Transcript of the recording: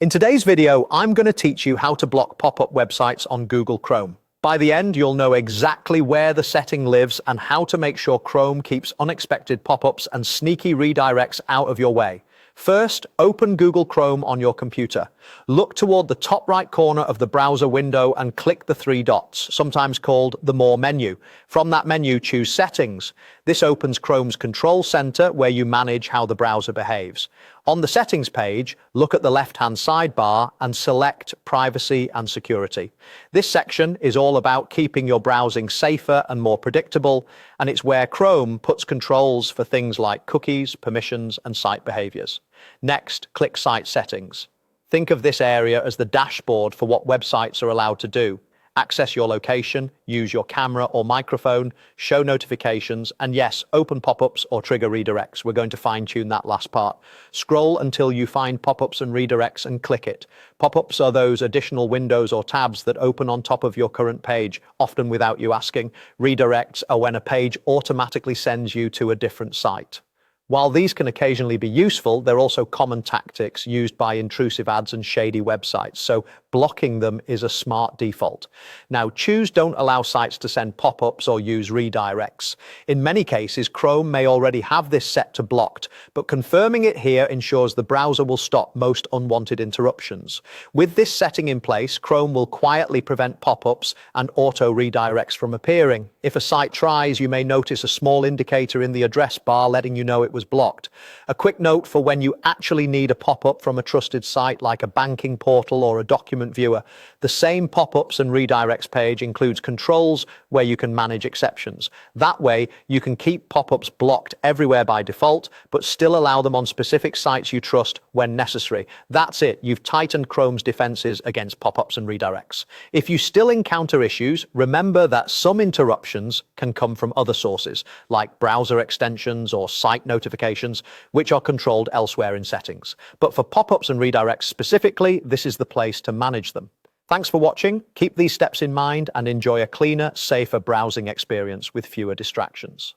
In today's video, I'm going to teach you how to block pop-up websites on Google Chrome. By the end, you'll know exactly where the setting lives and how to make sure Chrome keeps unexpected pop-ups and sneaky redirects out of your way. First, open Google Chrome on your computer. Look toward the top right corner of the browser window and click the three dots, sometimes called the More menu. From that menu, choose Settings. This opens Chrome's control center where you manage how the browser behaves. On the Settings page, look at the left-hand sidebar and select Privacy and Security. This section is all about keeping your browsing safer and more predictable, and it's where Chrome puts controls for things like cookies, permissions, and site behaviors. Next, click Site Settings. Think of this area as the dashboard for what websites are allowed to do. Access your location, use your camera or microphone, show notifications, and yes, open pop-ups or trigger redirects. We're going to fine-tune that last part. Scroll until you find pop-ups and redirects and click it. Pop-ups are those additional windows or tabs that open on top of your current page, often without you asking. Redirects are when a page automatically sends you to a different site. While these can occasionally be useful, they're also common tactics used by intrusive ads and shady websites, so blocking them is a smart default. Now, choose Don't Allow Sites to Send Pop-ups or use redirects. In many cases, Chrome may already have this set to blocked, but confirming it here ensures the browser will stop most unwanted interruptions. With this setting in place, Chrome will quietly prevent pop-ups and auto-redirects from appearing. If a site tries, you may notice a small indicator in the address bar letting you know it was blocked. A quick note for when you actually need a pop-up from a trusted site like a banking portal or a document viewer. The same pop-ups and redirects page includes controls where you can manage exceptions. That way, you can keep pop-ups blocked everywhere by default, but still allow them on specific sites you trust when necessary. That's it. You've tightened Chrome's defenses against pop-ups and redirects. If you still encounter issues, remember that some interruptions can come from other sources, like browser extensions or site notifications, which are controlled elsewhere in settings. But for pop-ups and redirects specifically, this is the place to manage them. Thanks for watching. Keep these steps in mind and enjoy a cleaner, safer browsing experience with fewer distractions.